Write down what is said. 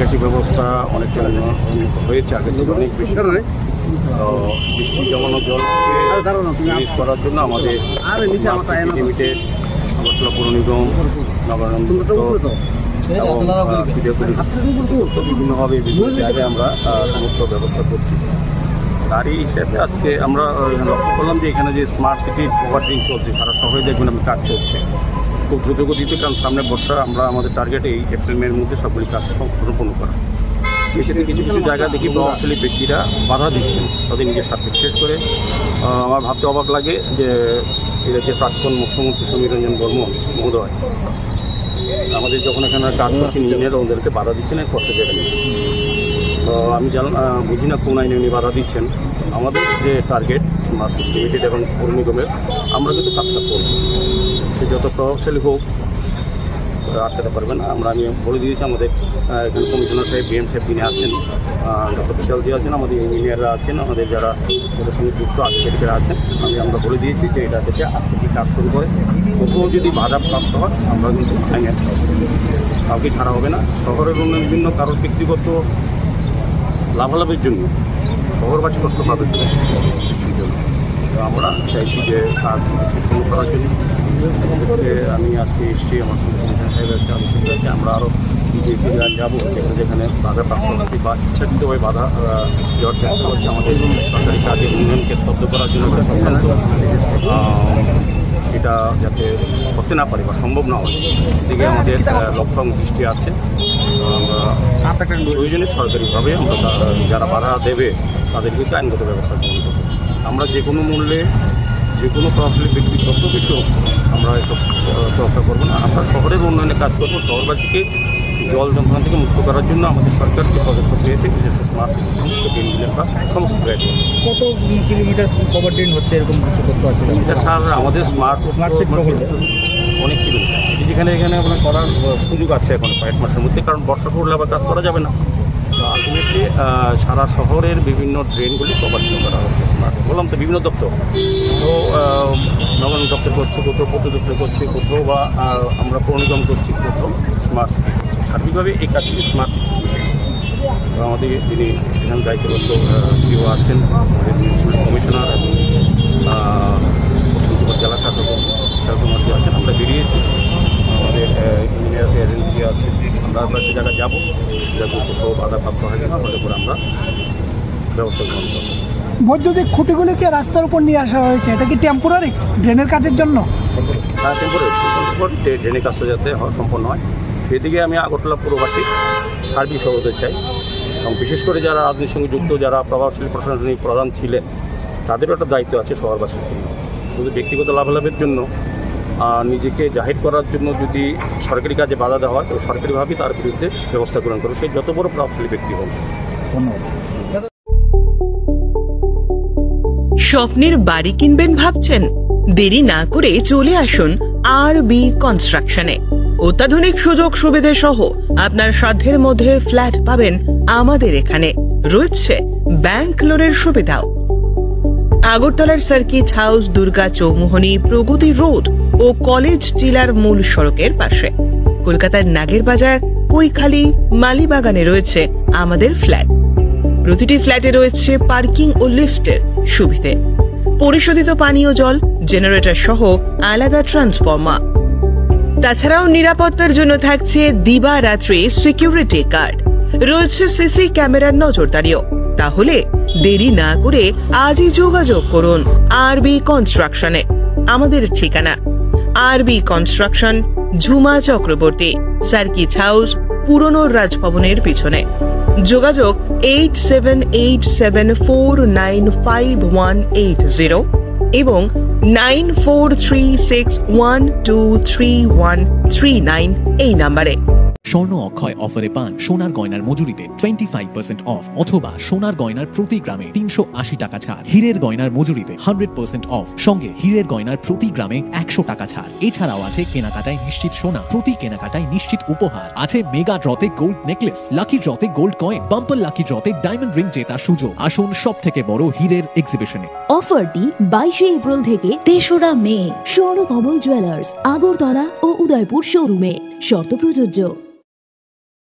নিকাশি ব্যবস্থা অনেকটা উন্নত হয়েছে, আগে থেকে অনেক বেশি। বৃষ্টি জমানোর জলকে রিলিজ করার জন্য আমাদের লিমিটেড, আগরতলা পৌর নিগম, নগরায়ণ এবং বিভিন্নভাবে বিভিন্ন জায়গায় আমরা সমস্ত ব্যবস্থা করছি। তারই হিসেবে আজকে আমরা লক্ষ্য করলাম যে এখানে যে স্মার্ট সিটি ওভারডিং চলছে, সারা শহরে দেখবেন আমি কাজ চলছে খুব দ্রুতগতিতে, কারণ সামনে বর্ষা। আমরা আমাদের টার্গেট এই এপ্রিল মের মধ্যে সবগুলি কাজ সম্পূর্ণ করা। সেক্ষেত্রে কিছু কিছু জায়গা দেখি প্রভাবশালী ব্যক্তিরা বাধা দিচ্ছেন তাদের নিজের স্বার্থে। বিশেষ করে আমার ভাবতে অবাক লাগে যে এটা যে প্রাক্তন মুখ্যমন্ত্রী সমীর রঞ্জন বর্মন মহোদয় আমাদের যখন এখানে কাজ করছেন ইঞ্জিনিয়ার, ওদেরকে বাধা দিচ্ছেন করতে দেবেন। তো আমি বুঝি না কোন আইনে উনি বাধা দিচ্ছেন। আমাদের যে টার্গেট স্মার্ট সিটি লিমিটেড এবং পৌর নিগমের, আমরা কিন্তু কাজটা করব, সে যত প্রভাবশালী হোক আটকাতে পারবে না। আমি বলে দিয়েছি আমাদের এখানে কমিশনার সাহেব, বিএম সাহেব তিনি আছেন, ডক্টর বিশালজি আছেন, আমাদের ইঞ্জিনিয়াররা আছেন, আমাদের যারা ওদের সঙ্গে যুক্ত আর্কিটেক্টরা আছেন। আমরা বলে দিয়েছি যে এটা থেকে আজ থেকে কাজ শুরু করে কোথাও যদি বাধা প্রাপ্ত হয় আমরা কিন্তু আইনের কাউকে ছাড়া হবে না। শহরের অন্য বিভিন্ন কারোর ব্যক্তিগত লাভালাভের জন্য শহরবাসী কষ্ট পাবে জন্য আমরা চাইছি যে কাজ সম্পূর্ণ করার জন্য। আমি আজকে এসছি, আমার সঙ্গে কমিশনার সাহেব আছে, আলোচনা আছে। আমরা আরও যে যাবো যেখানে বাধা প্রাপ্ত হচ্ছে বা ইচ্ছাকৃতভাবে বাধা দেওয়ার চেষ্টা করছে আমাদের সরকারি কাজের উন্নয়নকে স্তব্ধ করার জন্য এটা যাতে করতে না পারি বা সম্ভব না হয়, এদিকে আমাদের লক্ষ্য দৃষ্টি আছে। আমরা প্রয়োজনে সরকারিভাবে আমরা যারা বাধা দেবে তাদের কিন্তু আইনগত ব্যবস্থা গ্রহণ করব। আমরা যে কোনো মূল্যে যে কোনো প্রভাবশালী ব্যক্তির তথ্য কিছু আমরা এসব তোয়াক্কা করবো না। আমরা শহরের উন্নয়নে কাজ করবো, শহরবাসীকে জল যন্ত্রণা থেকে মুক্ত করার জন্য আমাদের সরকার যে পদক্ষেপ নিয়েছে, বিশেষ করে স্মার্ট সিটি সমস্ত ড্রেনগুলি আমরা সমস্ত প্রয়োগ কত কিলোমিটার কভার ড্রেন হচ্ছে এরকম কিছু তথ্য আছে? এটা স্যার আমাদের স্মার্ট সিটি অনেক কিলোমিটার, যেখানে এখানে আপনার করার সুযোগ আছে এখন কয়েক মাসের মধ্যে, কারণ বর্ষা পড়লে আবার কাজ করা যাবে না। আলটিমেটলি সারা শহরের বিভিন্ন ড্রেনগুলি কভার করা হচ্ছে স্মার্ট। বললাম তো বিভিন্ন দপ্তর, তো নগরায়ণ দপ্তর করছে, কোথাও পূর্ত দপ্তর করছে, কোথাও বা আমরা পৌর নিগম করছি, কোথাও স্মার্ট সিটি করছে। সার্বিকভাবে এই কাজটি স্মার্ট সিটি। আমাদের যিনি এখানে দায়িত্বরত সিও আছেন, আমাদের মিউনিসিপ্যাল কমিশনার এবং বসন্তপুর জেলা শাসক শাসকমন্ত্রী আছেন, আমরা বেরিয়েছি। আমাদের ইঞ্জিনিয়ার এজেন্সি আছে, আমরা কয়েকটি জায়গায় যাবো, যাতে কোথাও বাধাপ্রাপ্ত হয় কিনা আমাদের উপর আমরা ব্যবস্থা গ্রহণ করবো। বৈদ্যুতিক খুঁটিগুলিকে রাস্তার উপর নিয়ে আসা হয়েছে, এটা কি টেম্পোরারি ড্রেনের কাজের জন্য? হ্যাঁ, টেম্পোরারি ড্রেনের কাজটা যাতে সম্পন্ন হয় সেদিকে আমি আগরতলা পুরবাসী সার্বিক সহযোগিতা চাই। এবং বিশেষ করে যারা রাজনীতির সঙ্গে যুক্ত, যারা প্রভাবশালী প্রশাসনিক প্রধান ছিলেন, তাদেরও একটা দায়িত্ব আছে শহরবাসীর জন্য। শুধু ব্যক্তিগত লাভালাভের জন্য নিজেকে জাহির করার জন্য যদি সরকারি কাজে বাধা দেওয়া হয়, তো সরকারিভাবেই তার বিরুদ্ধে ব্যবস্থা গ্রহণ করবে, সেই যত বড় প্রভাবশালী ব্যক্তি হোক। ধন্যবাদ। স্বপ্নের বাড়ি কিনবেন ভাবছেন? দেরি না করে চলে আসুন আরবি কনস্ট্রাকশনে। অত্যাধুনিক সুযোগ সুবিধা সহ আপনার সাধ্যের মধ্যে ফ্ল্যাট পাবেন আমাদের এখানে। রয়েছে ব্যাংক লোনের সুবিধাও। আগরতলার সার্কিট হাউস, দুর্গা চৌমুহনী, প্রগতি রোড ও কলেজ টিলার মূল সড়কের পাশে। কলকাতার নাগের বাজার, কৈখালি, মালিবাগানে রয়েছে আমাদের ফ্ল্যাট। প্রতিটি ফ্ল্যাটে রয়েছে পার্কিং ও লিফটের সুবিধে, পরিশোধিত পানীয় জল, জেনারেটর সহ আলাদা ট্রান্সফরমার। তাছাড়াও নিরাপত্তার জন্য থাকছে দিবারাত্রি সিকিউরিটি গার্ড, রয়েছে সিসি ক্যামেরার নজরদারিও। তাহলে দেরি না করে আজই যোগাযোগ করুন আরবি কনস্ট্রাকশনে। আমাদের ঠিকানা আরবি construction, Jhuma Chakraborty, circuit house, পুরনো রাজভবনের পিছনে। যোগাযোগ 8787495180 এবং 9436123139 এই নাম্বারে। স্বর্ণ অক্ষয় অফারে পান সোনার গয়নার মজুরিতে 25% অফ অথবা সোনার গয়নার প্রতি গ্রামে 380 টাকা ছাড়। হীরের গয়নার মজুরিতে 100% অফ, সঙ্গে হীরের গয়নার প্রতি গ্রামে 100 টাকা ছাড়। এছাড়াও আছে কেনাকাটায় নিশ্চিত সোনা, প্রতি কেনাকাটায় নিশ্চিত উপহার। আছে মেগা ড্রতে গোল্ড নেকলেস, লাকি ড্রতে গোল্ড কয়েন, বাম্পার লাকি ড্রতে ডায়মন্ড রিং জেতার সুযোগ। আসুন সব থেকে বড় হীরের এক্সিবিশনে। অফারটি 22 এপ্রিল থেকে 3রা মে স্বর্ণকমল জুয়েলার্স, আগরতলা ও উদয়পুর শোরুমে। শর্ত প্রযোজ্য।